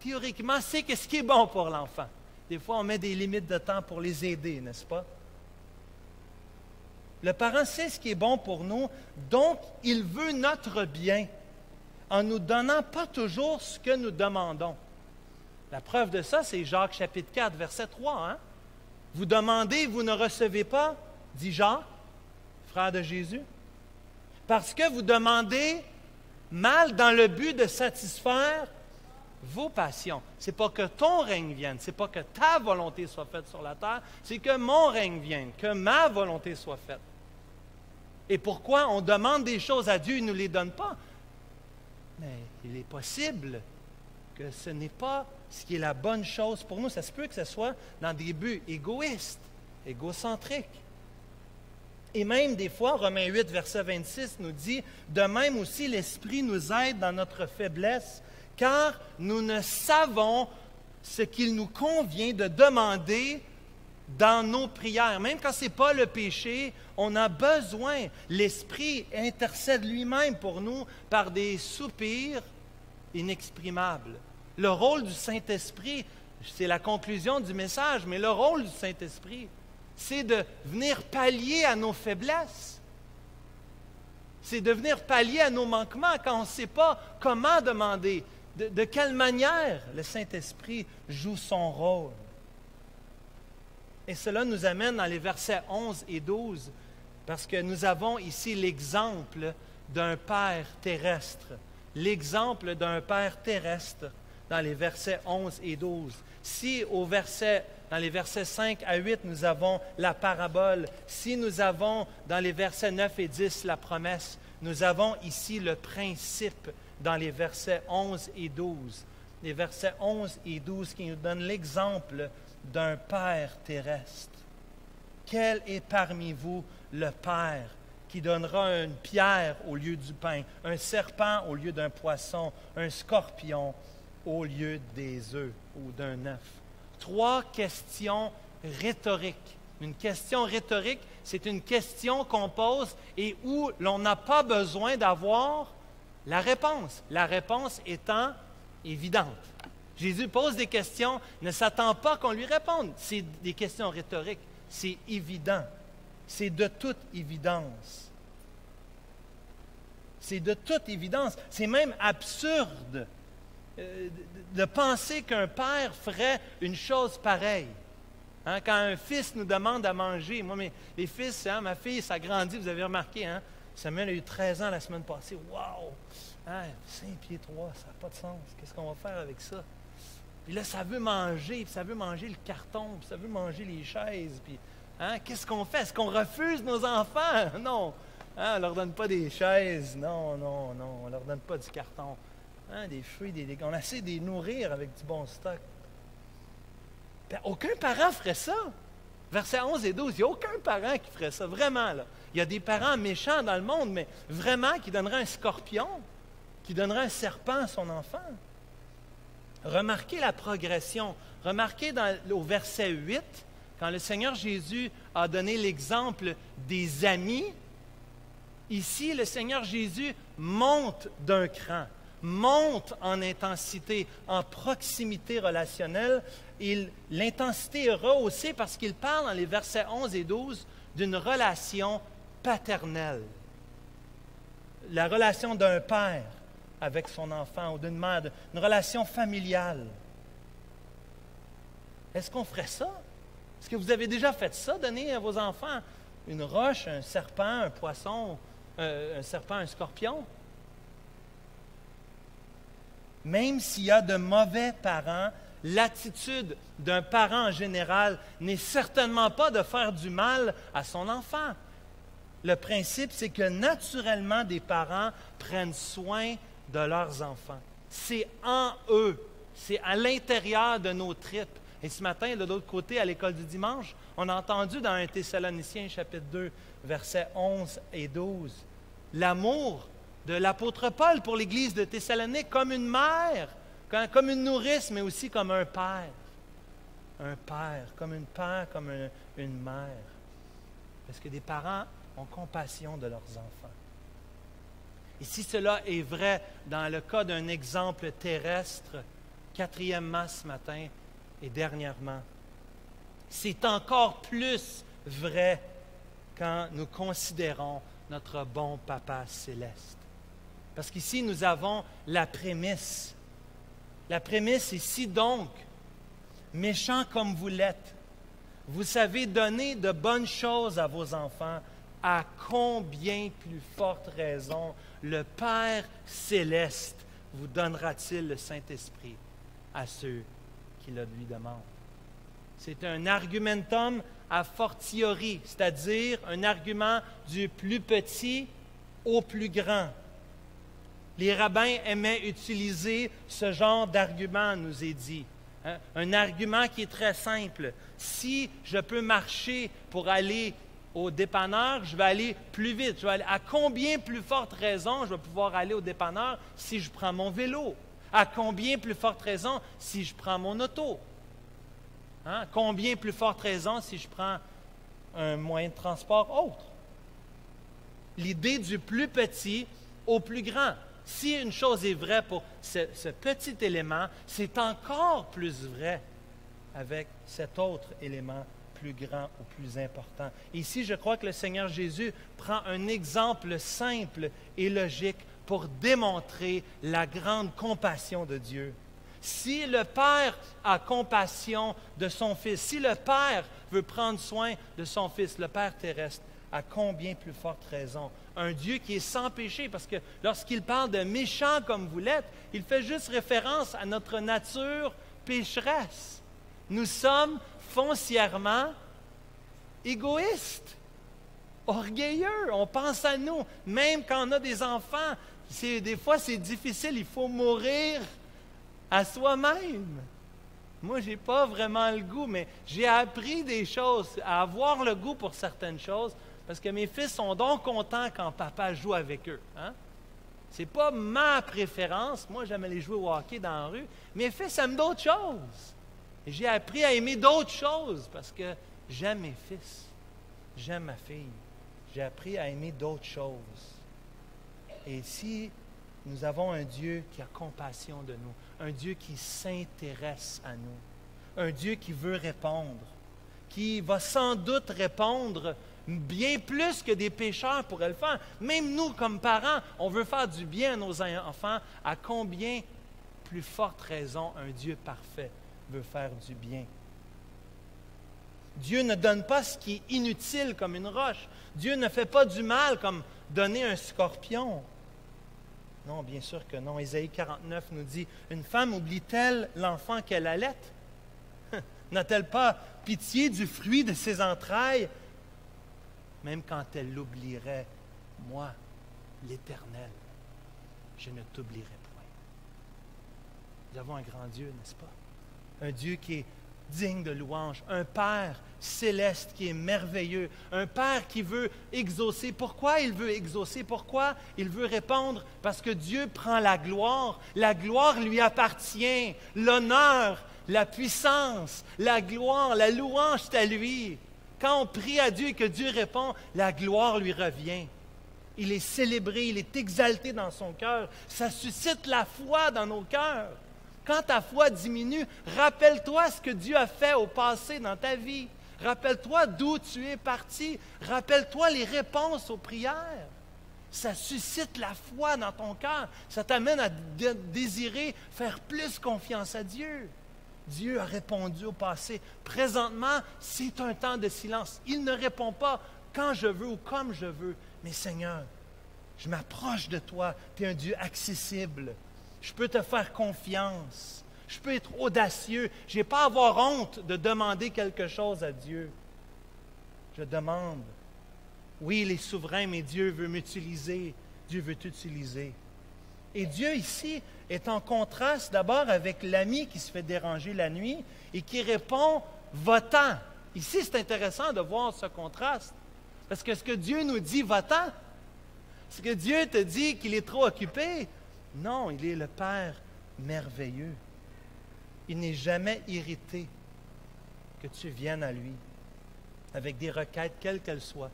théoriquement, sait ce qui est bon pour l'enfant. Des fois, on met des limites de temps pour les aider, n'est-ce pas? Le parent sait ce qui est bon pour nous, donc il veut notre bien, en nous donnant pas toujours ce que nous demandons. La preuve de ça, c'est Jacques chapitre 4, verset 3. Vous demandez, vous ne recevez pas, dit Jacques, frère de Jésus, parce que vous demandez mal dans le but de satisfaire vos passions. Ce n'est pas que ton règne vienne, ce n'est pas que ta volonté soit faite sur la terre, c'est que mon règne vienne, que ma volonté soit faite. Et pourquoi on demande des choses à Dieu, il ne nous les donne pas? Mais il est possible que ce n'est pas ce qui est la bonne chose pour nous. Ça se peut que ce soit dans des buts égoïstes, égocentriques. Et même des fois, Romains 8, verset 26 nous dit, « De même aussi l'Esprit nous aide dans notre faiblesse, car nous ne savons ce qu'il nous convient de demander dans nos prières. » Même quand ce n'est pas le péché, on a besoin. L'Esprit intercède lui-même pour nous par des soupirs inexprimables. Le rôle du Saint-Esprit, c'est la conclusion du message, mais le rôle du Saint-Esprit, c'est de venir pallier à nos faiblesses. C'est de venir pallier à nos manquements quand on ne sait pas comment demander, de quelle manière le Saint-Esprit joue son rôle. Et cela nous amène dans les versets 11 et 12, parce que nous avons ici l'exemple d'un Père terrestre. L'exemple d'un Père terrestre dans les versets 11 et 12. Si dans les versets 5 à 8, nous avons la parabole, si nous avons dans les versets 9 et 10 la promesse, nous avons ici le principe dans les versets 11 et 12. Les versets 11 et 12 qui nous donnent l'exemple d'un Père terrestre. Quel est parmi vous le Père qui donnera une pierre au lieu du pain, un serpent au lieu d'un poisson, un scorpion au lieu des œufs ou d'un œuf? 3 questions rhétoriques. Une question rhétorique, c'est une question qu'on pose et où l'on n'a pas besoin d'avoir la réponse. La réponse étant évidente. Jésus pose des questions, ne s'attend pas qu'on lui réponde. C'est des questions rhétoriques. C'est évident. C'est de toute évidence. C'est de toute évidence. C'est même absurde de penser qu'un père ferait une chose pareille. Quand un fils nous demande à manger, moi, les fils, ma fille, ça grandit, vous avez remarqué, Samuel a eu 13 ans la semaine passée. Wow! 5 pieds 3, ça n'a pas de sens. Qu'est-ce qu'on va faire avec ça? Puis là, ça veut manger, puis ça veut manger le carton, puis ça veut manger les chaises. Puis, qu'est-ce qu'on fait? Est-ce qu'on refuse nos enfants? Non. On ne leur donne pas des chaises. Non. On ne leur donne pas du carton. Des fruits, on essaie de les nourrir avec du bon stock. Puis, aucun parent ferait ça. Versets 11 et 12, il n'y a aucun parent qui ferait ça, vraiment. Là. Il y a des parents méchants dans le monde, mais vraiment qui donneraient un scorpion, qui donneraient un serpent à son enfant. Remarquez la progression. Remarquez au verset 8, quand le Seigneur Jésus a donné l'exemple des amis, ici, le Seigneur Jésus monte d'un cran, monte en intensité, en proximité relationnelle. L'intensité est rehaussée parce qu'il parle dans les versets 11 et 12 d'une relation paternelle. La relation d'un père avec son enfant ou d'une mère, une relation familiale. Est-ce qu'on ferait ça? Est-ce que vous avez déjà fait ça, donner à vos enfants une roche, un serpent, un poisson, un serpent, un scorpion? Même s'il y a de mauvais parents, l'attitude d'un parent en général n'est certainement pas de faire du mal à son enfant. Le principe, c'est que naturellement, des parents prennent soin de leurs enfants. C'est en eux, c'est à l'intérieur de nos tripes. Et ce matin, de l'autre côté, à l'école du dimanche, on a entendu dans 1 Thessaloniciens, chapitre 2, versets 11 et 12, l'amour de l'apôtre Paul pour l'Église de Thessalonique comme une mère, comme une nourrice, mais aussi comme un père. Un père, comme une mère. Parce que des parents ont compassion de leurs enfants. Et si cela est vrai dans le cas d'un exemple terrestre, quatrièmement ce matin et dernièrement, c'est encore plus vrai quand nous considérons notre bon Papa céleste. Parce qu'ici, nous avons la prémisse. La prémisse est « Si donc, méchants comme vous l'êtes, vous savez donner de bonnes choses à vos enfants, à combien plus forte raison le Père céleste vous donnera-t-il le Saint-Esprit à ceux qui le lui demandent? » C'est un argumentum a fortiori, c'est-à-dire un argument du plus petit au plus grand. Les rabbins aimaient utiliser ce genre d'argument, nous est dit. Un argument qui est très simple. Si je peux marcher pour aller au dépanneur, je vais aller plus vite. Je vais aller, à combien plus forte raison je vais pouvoir aller au dépanneur si je prends mon vélo? À combien plus forte raison si je prends mon auto? Combien plus forte raison si je prends un moyen de transport autre? L'idée du plus petit au plus grand. Si une chose est vraie pour ce petit élément, c'est encore plus vrai avec cet autre élément plus grand ou plus important. Ici, je crois que le Seigneur Jésus prend un exemple simple et logique pour démontrer la grande compassion de Dieu. Si le Père a compassion de son Fils, si le Père veut prendre soin de son Fils, le Père terrestre, à combien plus forte raison? Un Dieu qui est sans péché, parce que lorsqu'il parle de méchants comme vous l'êtes, il fait juste référence à notre nature pécheresse. Nous sommes foncièrement égoïstes, orgueilleux, on pense à nous. Même quand on a des enfants, des fois c'est difficile, il faut mourir à soi-même. Moi, je n'ai pas vraiment le goût, mais j'ai appris des choses, à avoir le goût pour certaines choses, parce que mes fils sont donc contents quand papa joue avec eux. Ce n'est pas ma préférence. Moi, j'aime aller jouer au hockey dans la rue. Mes fils aiment d'autres choses. Et j'ai appris à aimer d'autres choses parce que j'aime mes fils. J'aime ma fille. J'ai appris à aimer d'autres choses. Et si nous avons un Dieu qui a compassion de nous, un Dieu qui s'intéresse à nous, un Dieu qui veut répondre, qui va sans doute répondre bien plus que des pécheurs pourraient le faire. Même nous, comme parents, on veut faire du bien à nos enfants. À combien plus forte raison un Dieu parfait veut faire du bien? Dieu ne donne pas ce qui est inutile comme une roche. Dieu ne fait pas du mal comme donner un scorpion. Non, bien sûr que non. Ésaïe 49 nous dit, « Une femme oublie-t-elle l'enfant qu'elle allait? N'a-t-elle pas pitié du fruit de ses entrailles? Même quand elle l'oublierait, moi, l'Éternel, je ne t'oublierai point. » Nous avons un grand Dieu, n'est-ce pas? Un Dieu qui est digne de louange, un Père céleste qui est merveilleux, un Père qui veut exaucer. Pourquoi il veut exaucer? Pourquoi il veut répondre? Parce que Dieu prend la gloire lui appartient, l'honneur la puissance, la gloire, la louange, c'est à lui. Quand on prie à Dieu et que Dieu répond, la gloire lui revient. Il est célébré, il est exalté dans son cœur. Ça suscite la foi dans nos cœurs. Quand ta foi diminue, rappelle-toi ce que Dieu a fait au passé dans ta vie. Rappelle-toi d'où tu es parti. Rappelle-toi les réponses aux prières. Ça suscite la foi dans ton cœur. Ça t'amène à désirer faire plus confiance à Dieu. Dieu a répondu au passé. Présentement, c'est un temps de silence. Il ne répond pas quand je veux ou comme je veux. Mais Seigneur, je m'approche de toi. Tu es un Dieu accessible. Je peux te faire confiance. Je peux être audacieux. Je n'ai pas à avoir honte de demander quelque chose à Dieu. Je demande. Oui, il est souverain, mais Dieu veut m'utiliser. Dieu veut t'utiliser. Et Dieu ici est en contraste d'abord avec l'ami qui se fait déranger la nuit et qui répond « va-t'en ». Ici, c'est intéressant de voir ce contraste. Parce que ce que Dieu nous dit « va-t'en », est-ce que Dieu te dit qu'il est trop occupé? Non, il est le Père merveilleux. Il n'est jamais irrité que tu viennes à lui avec des requêtes, quelles qu'elles soient.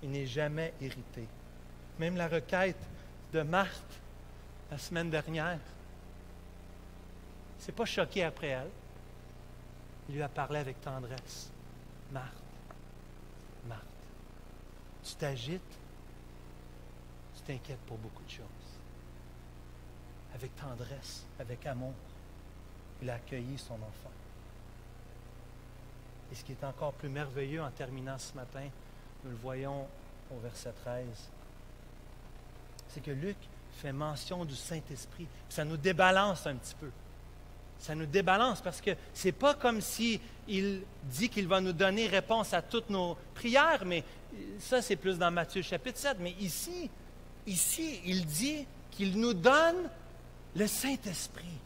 Il n'est jamais irrité. Même la requête de Marthe, la semaine dernière, il ne s'est pas choqué après elle. Il lui a parlé avec tendresse. Marthe, Marthe, tu t'agites, tu t'inquiètes pour beaucoup de choses. Avec tendresse, avec amour, il a accueilli son enfant. Et ce qui est encore plus merveilleux en terminant ce matin, nous le voyons au verset 13, c'est que Luc fait mention du Saint-Esprit. Ça nous débalance un petit peu. Ça nous débalance parce que ce n'est pas comme s'il dit qu'il va nous donner réponse à toutes nos prières, mais ça, c'est plus dans Matthieu chapitre 7. Mais ici, il dit qu'il nous donne le Saint-Esprit.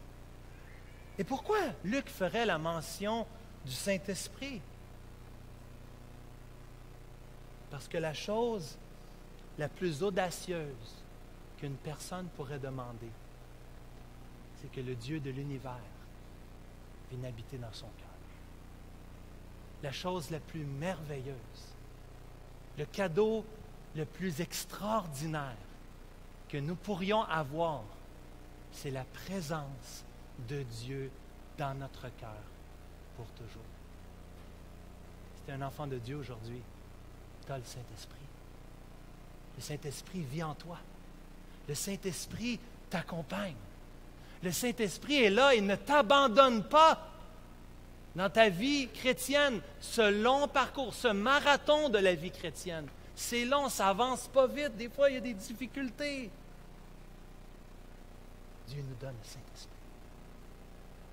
Et pourquoi Luc ferait la mention du Saint-Esprit? Parce que la chose la plus audacieuse qu'une personne pourrait demander, c'est que le Dieu de l'univers vienne habiter dans son cœur. La chose la plus merveilleuse, le cadeau le plus extraordinaire que nous pourrions avoir, c'est la présence de Dieu dans notre cœur pour toujours. Si tu es un enfant de Dieu aujourd'hui, tu as le Saint-Esprit. Le Saint-Esprit vit en toi. Le Saint-Esprit t'accompagne. Le Saint-Esprit est là, il ne t'abandonne pas dans ta vie chrétienne. Ce long parcours, ce marathon de la vie chrétienne, c'est long, ça avance pas vite. Des fois, il y a des difficultés. Dieu nous donne le Saint-Esprit.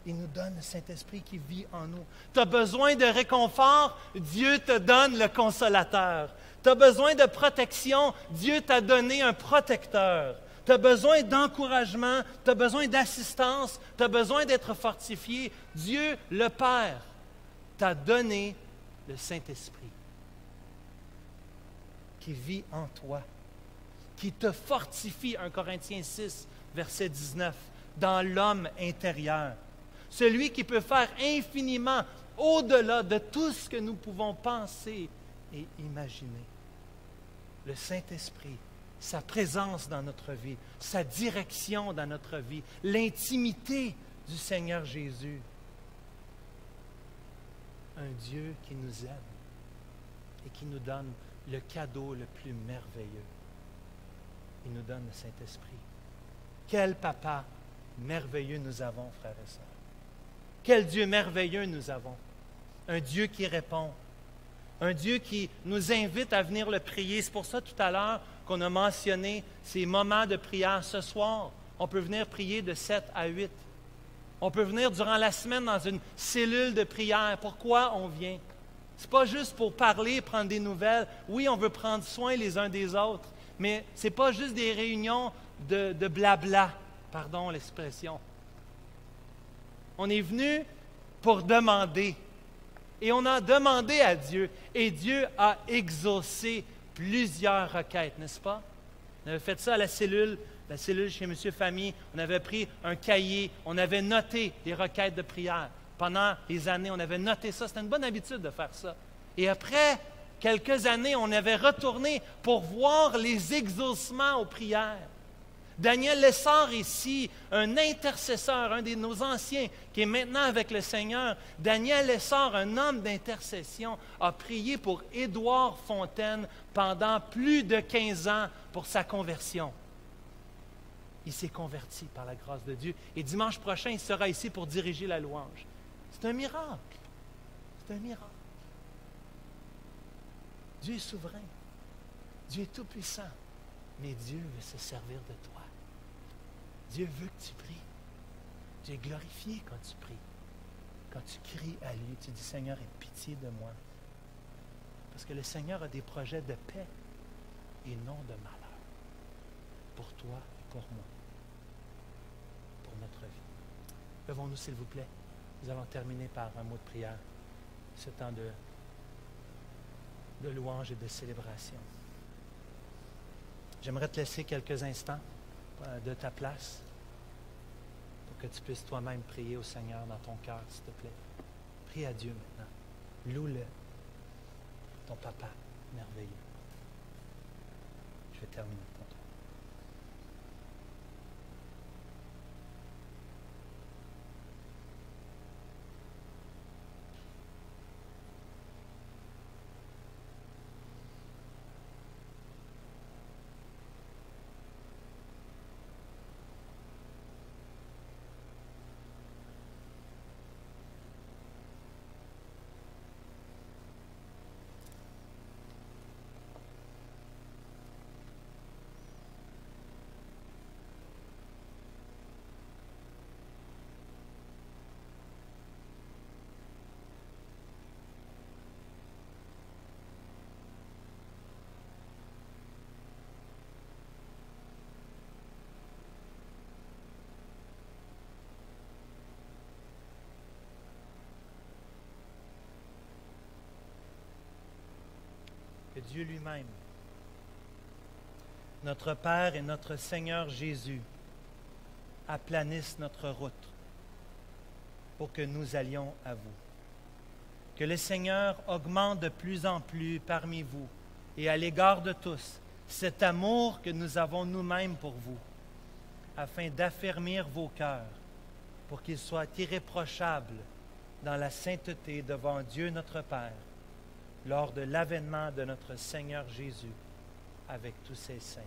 Il nous donne le Saint-Esprit qui vit en nous. Tu as besoin de réconfort, Dieu te donne le consolateur. Tu as besoin de protection, Dieu t'a donné un protecteur. Tu as besoin d'encouragement, tu as besoin d'assistance, tu as besoin d'être fortifié. Dieu, le Père, t'a donné le Saint-Esprit qui vit en toi, qui te fortifie, 1 Corinthiens 6, verset 19, dans l'homme intérieur. Celui qui peut faire infiniment au-delà de tout ce que nous pouvons penser et imaginer. Le Saint-Esprit, sa présence dans notre vie, sa direction dans notre vie, l'intimité du Seigneur Jésus. Un Dieu qui nous aime et qui nous donne le cadeau le plus merveilleux. Il nous donne le Saint-Esprit. Quel papa merveilleux nous avons, frères et sœurs. Quel Dieu merveilleux nous avons. Un Dieu qui répond. Un Dieu qui nous invite à venir le prier. C'est pour ça tout à l'heure qu'on a mentionné ces moments de prière. Ce soir, on peut venir prier de 7 à 8. On peut venir durant la semaine dans une cellule de prière. Pourquoi on vient? Ce n'est pas juste pour parler, prendre des nouvelles. Oui, on veut prendre soin les uns des autres, mais ce n'est pas juste des réunions de blabla. Pardon l'expression. On est venu pour demander. Et on a demandé à Dieu. Et Dieu a exaucé plusieurs requêtes, n'est-ce pas? On avait fait ça à la cellule chez M. Famille. On avait pris un cahier. On avait noté les requêtes de prière. pendant les années. On avait noté ça. C'était une bonne habitude de faire ça. Et après quelques années, on avait retourné pour voir les exaucements aux prières. Daniel Lessard ici, un intercesseur, un de nos anciens, qui est maintenant avec le Seigneur. Daniel Lessard, un homme d'intercession, a prié pour Édouard Fontaine pendant plus de 15 ans pour sa conversion. Il s'est converti par la grâce de Dieu. Et dimanche prochain, il sera ici pour diriger la louange. C'est un miracle. C'est un miracle. Dieu est souverain. Dieu est tout-puissant. Mais Dieu veut se servir de toi. Dieu veut que tu pries. Dieu est glorifié quand tu pries. Quand tu cries à lui, tu dis, Seigneur, aie pitié de moi. Parce que le Seigneur a des projets de paix et non de malheur. Pour toi et pour moi. Pour notre vie. Levons-nous, s'il vous plaît. Nous allons terminer par un mot de prière. Ce temps de louange et de célébration. J'aimerais te laisser quelques instants de ta place pour que tu puisses toi-même prier au Seigneur dans ton cœur, s'il te plaît. Prie à Dieu maintenant. Loue-le, ton papa merveilleux. Je vais terminer pour toi. Que Dieu lui-même, notre Père et notre Seigneur Jésus, aplanisse notre route pour que nous allions à vous. Que le Seigneur augmente de plus en plus parmi vous et à l'égard de tous cet amour que nous avons nous-mêmes pour vous, afin d'affermir vos cœurs pour qu'ils soient irréprochables dans la sainteté devant Dieu notre Père, lors de l'avènement de notre Seigneur Jésus avec tous ses saints.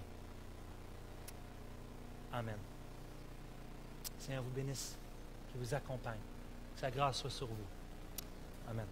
Amen. Seigneur vous bénisse, qu'il vous accompagne. Que sa grâce soit sur vous. Amen.